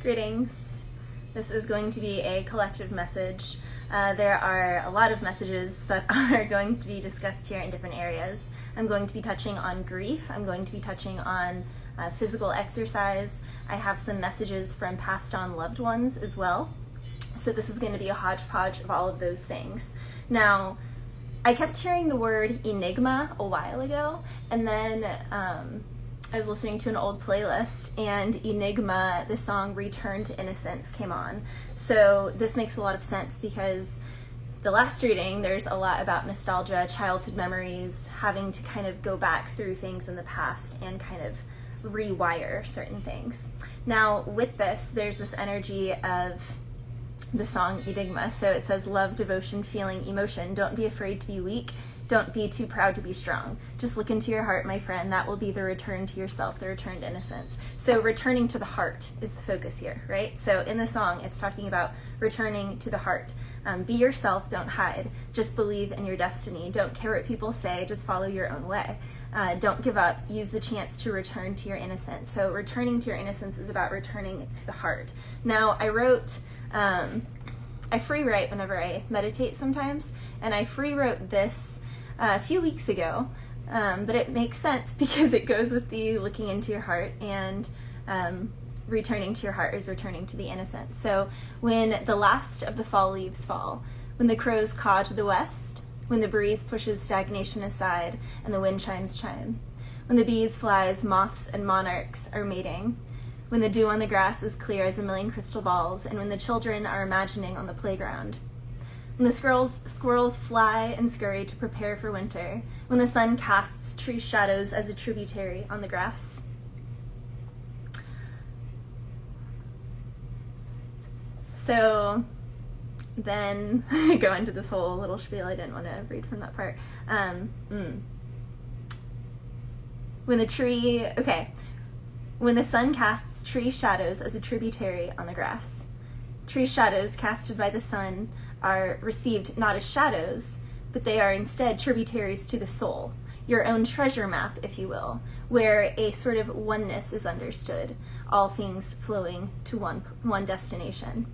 Greetings. This is going to be a collective message. There are a lot of messages that are going to be discussed here in different areas. I'm going to be touching on grief. I'm going to be touching on physical exercise. I have some messages from passed on loved ones as well. So this is going to be a hodgepodge of all of those things. Now, I kept hearing the word enigma a while ago, and then I was listening to an old playlist, and Enigma, the song Return to Innocence, came on. So this makes a lot of sense because the last reading, there's a lot about nostalgia, childhood memories, having to kind of go back through things in the past and kind of rewire certain things. Now, with this, there's this energy of the song Enigma. So it says, love, devotion, feeling, emotion. Don't be afraid to be weak. Don't be too proud to be strong. Just look into your heart, my friend. That will be the return to yourself, the return to innocence. So returning to the heart is the focus here, right? So in the song, it's talking about returning to the heart. Be yourself, don't hide. Just believe in your destiny. Don't care what people say, just follow your own way. Don't give up. Use the chance to return to your innocence. So returning to your innocence is about returning to the heart. Now, I wrote... I free write whenever I meditate sometimes, and I free wrote this a few weeks ago, but it makes sense because it goes with the looking into your heart, and returning to your heart is returning to the innocent. So when the last of the fall leaves fall, when the crows caw to the west, when the breeze pushes stagnation aside and the wind chimes chime, when the bees, flies, moths, and monarchs are mating, when the dew on the grass is clear as a million crystal balls, and when the children are imagining on the playground. When the squirrels fly and scurry to prepare for winter, when the sun casts tree shadows as a tributary on the grass. So then I go into this whole little spiel. I didn't want to read from that part. When the sun casts tree shadows as a tributary on the grass. Tree shadows casted by the sun are received not as shadows, but they are instead tributaries to the soul, your own treasure map, if you will, where a sort of oneness is understood, all things flowing to one destination.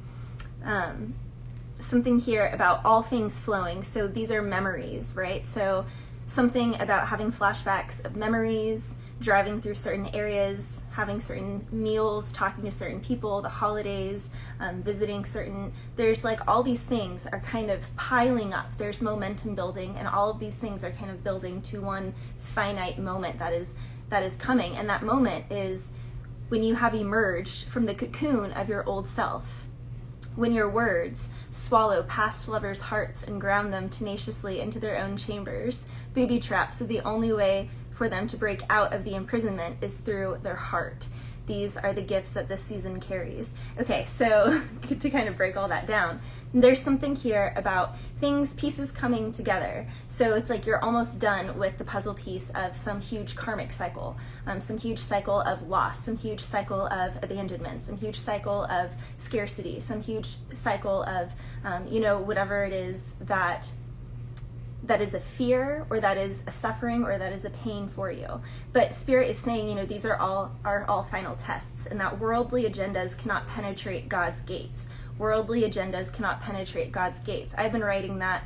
Something here about all things flowing, so these are memories, right? So something about having flashbacks of memories, driving through certain areas, having certain meals, talking to certain people, the holidays, visiting certain, there's like all these things are kind of piling up. There's momentum building, and all of these things are kind of building to one finite moment that is coming. And that moment is when you have emerged from the cocoon of your old self. When your words swallow past lovers' hearts and ground them tenaciously into their own chambers, booby traps, so the only way for them to break out of the imprisonment is through their heart. These are the gifts that this season carries. Okay, so to kind of break all that down, there's something here about pieces coming together. So it's like you're almost done with the puzzle piece of some huge karmic cycle, some huge cycle of loss, some huge cycle of abandonment, some huge cycle of scarcity, some huge cycle of, whatever it is that is a fear, or that is a suffering, or that is a pain for you. But Spirit is saying, these are all final tests, and that worldly agendas cannot penetrate God's gates. Worldly agendas cannot penetrate God's gates. I've been writing that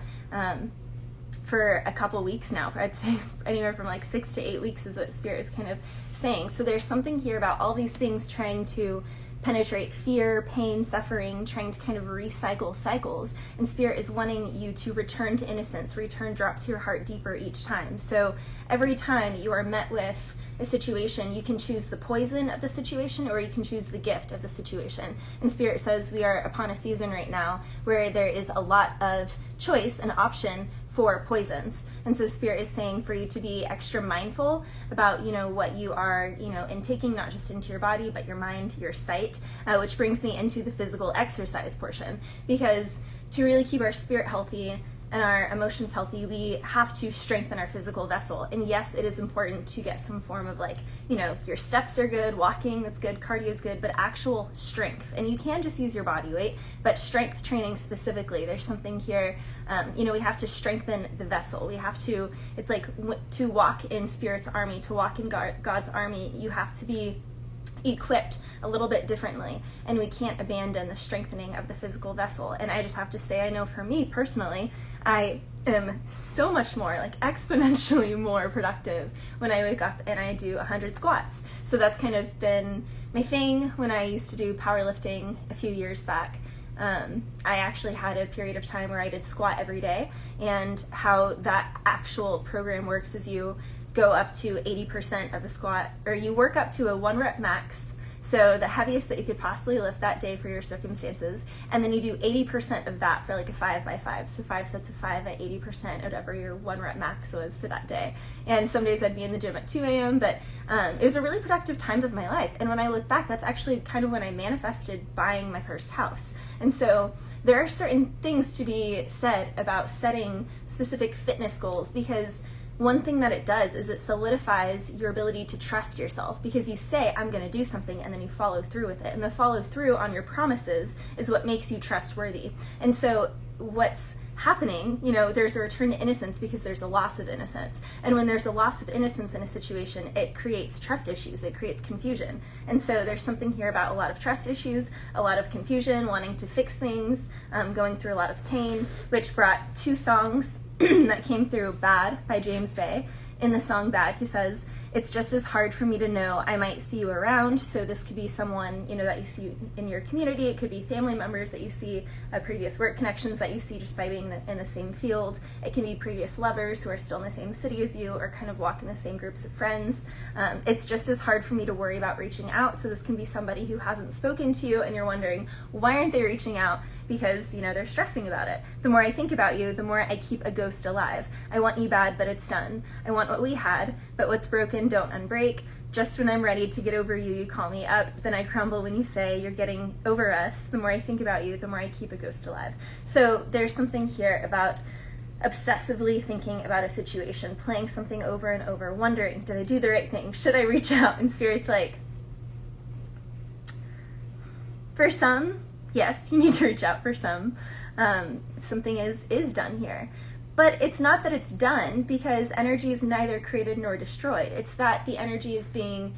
for a couple weeks now. I'd say anywhere from like 6 to 8 weeks is what Spirit is kind of saying. So there's something here about all these things trying to penetrate fear, pain, suffering, trying to kind of recycle cycles. And Spirit is wanting you to return to innocence, drop to your heart deeper each time. So every time you are met with a situation, you can choose the poison of the situation, or you can choose the gift of the situation. And Spirit says we are upon a season right now where there is a lot of choice and option for poisons. And so Spirit is saying for you to be extra mindful about, what you are, intaking, not just into your body, but your mind, your sight, which brings me into the physical exercise portion. Because to really keep our spirit healthy and our emotions healthy, we have to strengthen our physical vessel. And yes, it is important to get some form of your steps are good, walking, that's good, cardio is good, but actual strength. And you can just use your body weight, but strength training specifically, there's something here, we have to strengthen the vessel. We have to, it's like to walk in Spirit's army, to walk in God's army, you have to be equipped a little bit differently, and we can't abandon the strengthening of the physical vessel. And I just have to say, I know for me personally, I am so much more, like exponentially more productive when I wake up and I do 100 squats. So that's kind of been my thing when I used to do powerlifting a few years back. I actually had a period of time where I did squat every day, and how that actual program works is you go up to 80% of a squat, or you work up to a 1 rep max, so the heaviest that you could possibly lift that day for your circumstances, and then you do 80% of that for like a 5x5, so 5 sets of 5 at 80% of whatever your 1 rep max was for that day. And some days I'd be in the gym at 2 a.m., but it was a really productive time of my life. And when I look back, that's actually kind of when I manifested buying my first house. And so there are certain things to be said about setting specific fitness goals, because one thing that it does is it solidifies your ability to trust yourself, because you say, I'm going to do something, and then you follow through with it. And the follow through on your promises is what makes you trustworthy. And so what's happening, there's a return to innocence because there's a loss of innocence. And when there's a loss of innocence in a situation, it creates trust issues, it creates confusion. And so there's something here about a lot of trust issues, a lot of confusion, wanting to fix things, going through a lot of pain, which brought 2 songs that came through. Bad by James Bay. In the song Bad, he says, it's just as hard for me to know I might see you around. So this could be someone, that you see in your community. It could be family members that you see, previous work connections that you see just by being in the same field. It can be previous lovers who are still in the same city as you, or kind of walk in the same groups of friends. It's just as hard for me to worry about reaching out. So this can be somebody who hasn't spoken to you, and you're wondering, why aren't they reaching out? Because, they're stressing about it. The more I think about you, the more I keep a ghost alive. I want you bad, but it's done. I want what we had, but what's broken don't unbreak. Just when I'm ready to get over you, you call me up. Then I crumble when you say you're getting over us. The more I think about you, the more I keep a ghost alive. So there's something here about obsessively thinking about a situation, playing something over and over, wondering, did I do the right thing? Should I reach out? And Spirit's like, for some, yes, you need to reach out for some. Something is done here. But it's not that it's done, because energy is neither created nor destroyed. It's that the energy is being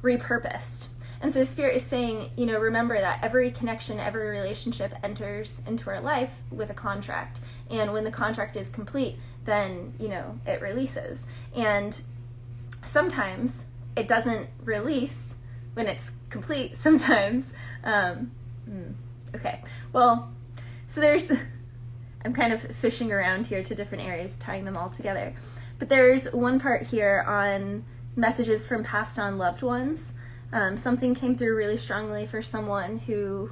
repurposed. And so Spirit is saying, remember that every connection, every relationship enters into our life with a contract. And when the contract is complete, then, it releases. And sometimes it doesn't release when it's complete. Sometimes, okay, well, so there's... I'm kind of fishing around here to different areas, tying them all together. But there's one part here on messages from passed on loved ones. Something came through really strongly for someone who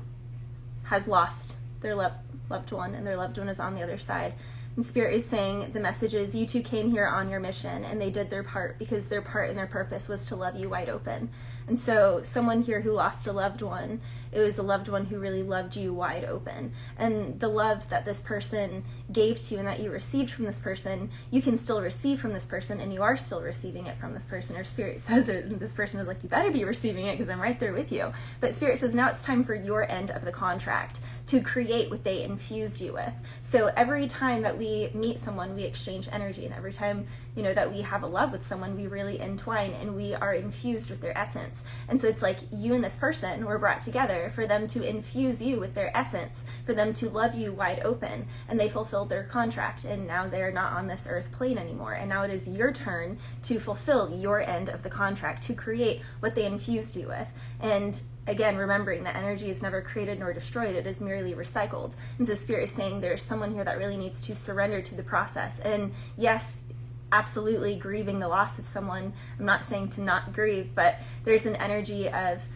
has lost their loved one, and their loved one is on the other side. And Spirit is saying the message is, you two came here on your mission, and they did their part, because their part and their purpose was to love you wide open. And so someone here who lost a loved one, it was a loved one who really loved you wide open. And the love that this person gave to you and that you received from this person, you can still receive from this person, and you are still receiving it from this person. Or Spirit says, or this person is like, you better be receiving it because I'm right there with you. But Spirit says, now it's time for your end of the contract to create what they infused you with. So every time that we meet someone, we exchange energy, and every time that we have a love with someone, we really entwine and we are infused with their essence. And so it's like you and this person were brought together for them to infuse you with their essence, for them to love you wide open, and they fulfilled their contract, and now they're not on this earth plane anymore, and now it is your turn to fulfill your end of the contract, to create what they infused you with. And again, remembering that energy is never created nor destroyed, it is merely recycled. And so Spirit is saying there's someone here that really needs to surrender to the process. And yes, absolutely grieving the loss of someone. I'm not saying to not grieve, but there's an energy of,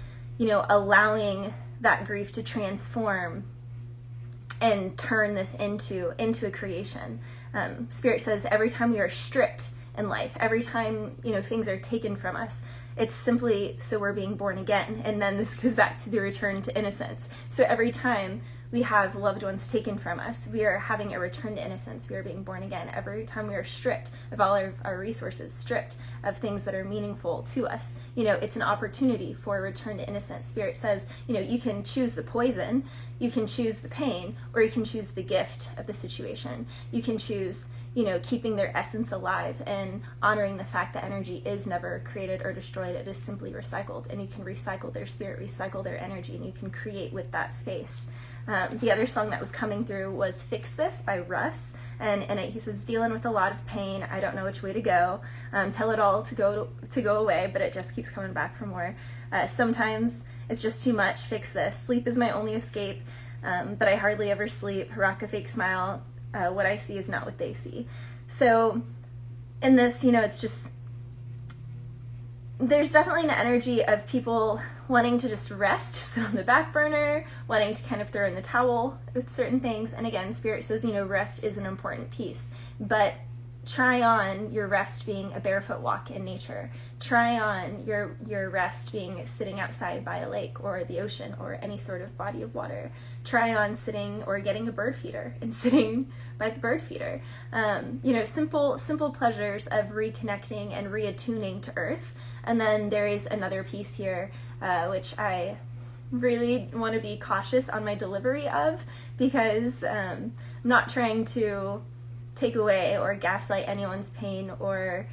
allowing that grief to transform and turn this into a creation. Spirit says every time we are stripped in life, every time things are taken from us, it's simply so we're being born again. And then this goes back to the return to innocence. So every time we have loved ones taken from us, we are having a return to innocence. We are being born again. Every time we are stripped of all our resources, stripped of things that are meaningful to us, it's an opportunity for a return to innocence. Spirit says, you can choose the poison, you can choose the pain, or you can choose the gift of the situation. You can choose, keeping their essence alive and honoring the fact that energy is never created or destroyed. inside, it is simply recycled, and you can recycle their spirit, recycle their energy, and you can create with that space. The other song that was coming through was Fix This by Russ, and in it he says, dealing with a lot of pain, I don't know which way to go, tell it all to go away, but it just keeps coming back for more. Sometimes it's just too much, fix this, sleep is my only escape, but I hardly ever sleep, rock a fake smile, what I see is not what they see. So in this, you know, it's just, there's definitely an energy of people wanting to just rest, sit on the back burner, wanting to kind of throw in the towel with certain things. And again, Spirit says, you know, rest is an important piece, but try on your rest being a barefoot walk in nature. Try on your rest being sitting outside by a lake or the ocean or any sort of body of water. Try on sitting or getting a bird feeder and sitting by the bird feeder. You know, simple pleasures of reconnecting and reattuning to earth. And then there is another piece here, which I really want to be cautious on my delivery of, because I'm not trying to take away or gaslight anyone's pain or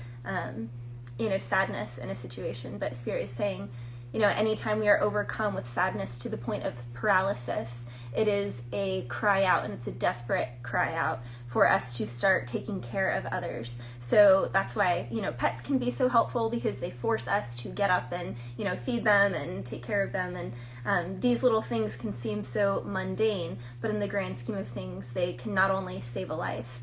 you know, sadness in a situation, but Spirit is saying, you know, anytime we are overcome with sadness to the point of paralysis, it is a cry out, and it's a desperate cry out for us to start taking care of others. So that's why, you know, pets can be so helpful, because they force us to get up and, you know, feed them and take care of them. And these little things can seem so mundane, but in the grand scheme of things, they can not only save a life,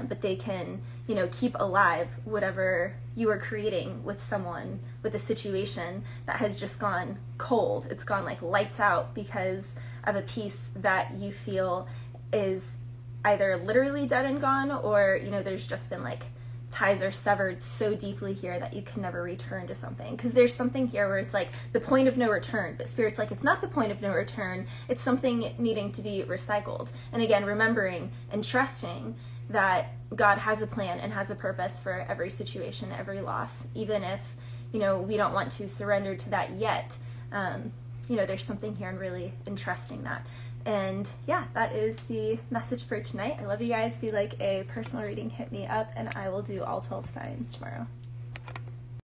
but they can, you know, keep alive whatever you are creating with someone, with a situation that has just gone cold. It's gone like lights out because of a piece that you feel is either literally dead and gone, or, you know, there's just been like ties are severed so deeply here that you can never return to something. Because there's something here where it's like the point of no return, but Spirit's like, it's not the point of no return, it's something needing to be recycled. And again, remembering and trusting that God has a plan and has a purpose for every situation, every loss, even if, you know, we don't want to surrender to that yet. You know, there's something here and really entrusting that. And yeah, that is the message for tonight. I love you guys. If you like a personal reading, hit me up, and I will do all 12 signs tomorrow.